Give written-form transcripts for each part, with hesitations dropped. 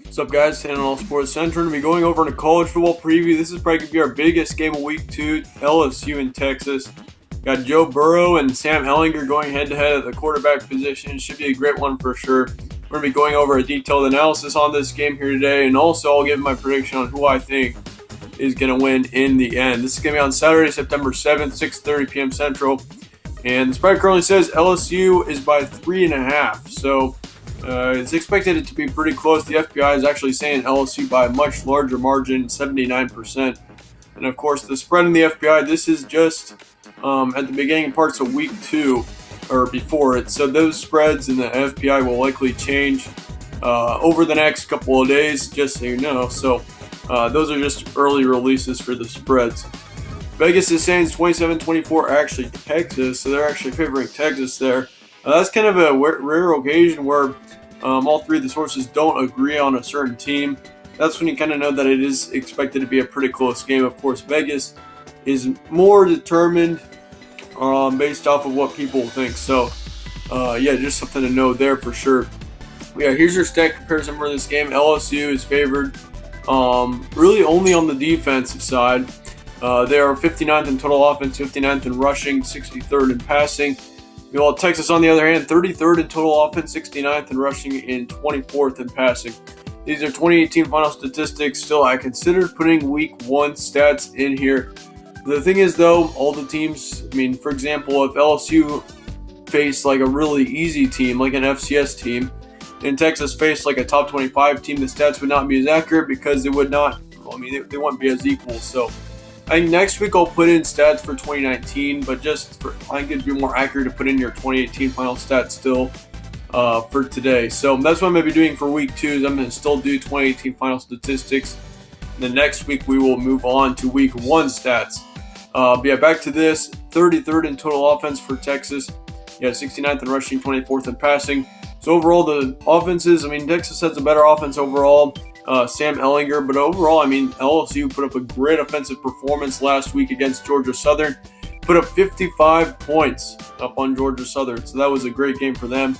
What's up, guys? All Sports Center. We're going to be going over in a college football preview. This is probably going to be our biggest game of week 2, LSU in Texas. Got Joe Burrow and Sam Ehlinger going head-to-head at the quarterback position. Should be a great one for sure. We're going to be going over a detailed analysis on this game here today, and also I'll give my prediction on who I think is going to win in the end. This is going to be on Saturday, September 7th, 6:30 p.m. Central. And the spread currently says LSU is by 3.5. So it's expected it to be pretty close. The FBI is actually saying LSU by a much larger margin, 79%. And of course, the spread in the FBI, this is just at the beginning parts of week 2 or before it. So those spreads in the FBI will likely change over the next couple of days, just so you know. So those are just early releases for the spreads. Vegas is saying it's 27-24 actually Texas, so they're actually favoring Texas there. That's kind of a rare occasion where all three of the sources don't agree on a certain team. That's when you kind of know that it is expected to be a pretty close game. Of course, Vegas is more determined based off of what people think. So, yeah, just something to know there for sure. Yeah, here's your stat comparison for this game. LSU is favored really only on the defensive side. They are 59th in total offense, 59th in rushing, 63rd in passing. Meanwhile, Texas, on the other hand, 33rd in total offense, 69th in rushing, and 24th in passing. These are 2018 final statistics. Still, I considered putting week 1 stats in here. The thing is, though, all the teams, for example, if LSU faced like a really easy team, like an FCS team, and Texas faced like a top 25 team, the stats would not be as accurate because they would not, they wouldn't be as equal. So I think next week I'll put in stats for 2019, but I think it'd be more accurate to put in your 2018 final stats still for today. So that's what I'm going to be doing for week 2. Is I'm going to still do 2018 final statistics. And then next week we will move on to week 1 stats. But yeah, back to this. 33rd in total offense for Texas. Yeah, 69th in rushing, 24th in passing. So overall, the offenses, Texas has a better offense overall. Sam Ehlinger, but overall, LSU put up a great offensive performance last week against Georgia Southern. Put up 55 points up on Georgia Southern, so that was a great game for them.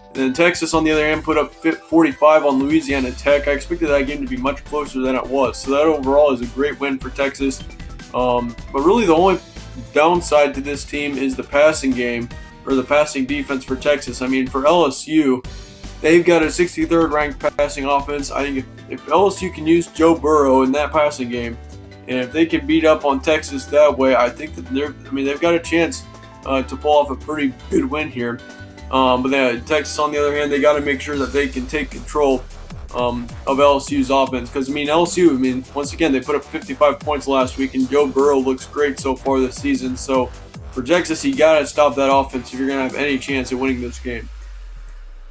And then Texas, on the other hand, put up 45 on Louisiana Tech. I expected that game to be much closer than it was, so that overall is a great win for Texas. But really, the only downside to this team is the passing game, or the passing defense for Texas. For LSU, they've got a 63rd ranked passing offense. I think if LSU can use Joe Burrow in that passing game, and if they can beat up on Texas that way, I think that they've got a chance to pull off a pretty good win here. But then Texas, on the other hand, they got to make sure that they can take control of LSU's offense. Because LSU, once again, they put up 55 points last week, and Joe Burrow looks great so far this season. So for Texas, you got to stop that offense if you're going to have any chance at winning this game.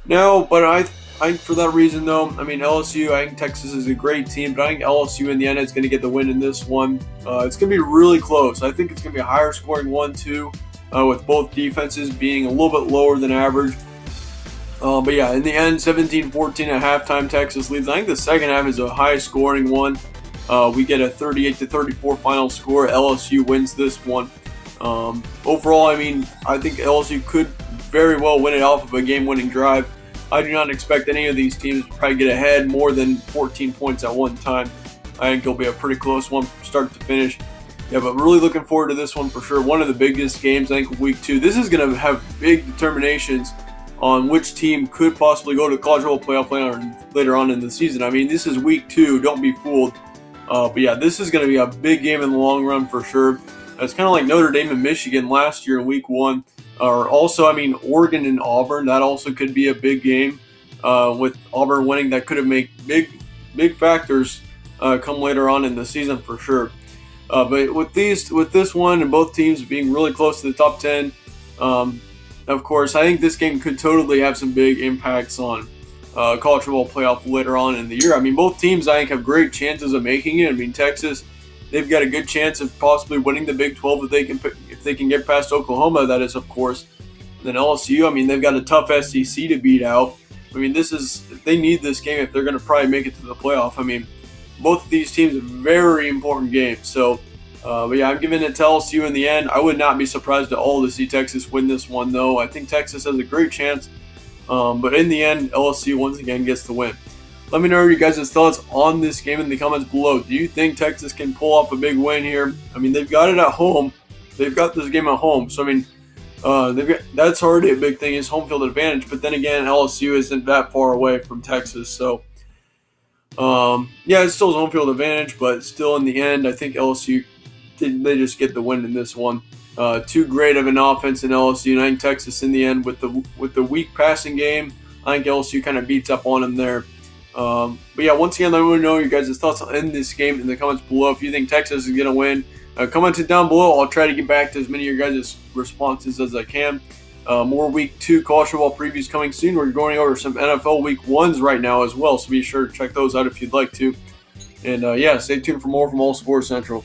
No, but I think for that reason, though, LSU, I think Texas is a great team, but I think LSU in the end is going to get the win in this one. It's going to be really close. I think it's going to be a higher scoring 1-2 with both defenses being a little bit lower than average. But yeah, in the end, 17-14 at halftime, Texas leads. I think the second half is a high scoring one. We get a 38-34 final score. LSU wins this one. Overall, I think LSU could very well win it off of a game-winning drive. I do not expect any of these teams to probably get ahead more than 14 points at one time. I think it'll be a pretty close one from start to finish. Yeah, but really looking forward to this one for sure. One of the biggest games, I think, of week 2. This is going to have big determinations on which team could possibly go to the college football playoff later on in the season. this is week 2. Don't be fooled. But yeah, this is going to be a big game in the long run for sure. It's kind of like Notre Dame and Michigan last year in week 1. Or also, Oregon and Auburn. That also could be a big game. With Auburn winning, that could have made big factors come later on in the season for sure. But with this one and both teams being really close to the top 10, of course, I think this game could totally have some big impacts on college football playoff later on in the year. Both teams, I think, have great chances of making it. Texas, they've got a good chance of possibly winning the Big 12 if they can get past Oklahoma, that is, of course. And then LSU, they've got a tough SEC to beat out. They need this game if they're going to probably make it to the playoff. Both of these teams are very important games. So, but yeah, I'm giving it to LSU in the end. I would not be surprised at all to see Texas win this one, though. I think Texas has a great chance. But in the end, LSU once again gets the win. Let me know your guys' thoughts on this game in the comments below. Do you think Texas can pull off a big win here? I mean, they've got it at home. They've got this game at home. So, I mean, that's already a big thing, is home field advantage. But then again, LSU isn't that far away from Texas. So, yeah, it's still home field advantage. But still, in the end, I think LSU, they just get the win in this one. Too great of an offense in LSU. And I think Texas, in the end, with the weak passing game, I think LSU kind of beats up on them there. But yeah, once again, let me know your guys' thoughts on this game in the comments below. If you think Texas is going to win, comment it down below. I'll try to get back to as many of your guys' responses as I can. More Week 2 college football previews coming soon. We're going over some NFL Week 1s right now as well, so be sure to check those out if you'd like to. And yeah, stay tuned for more from All Sports Central.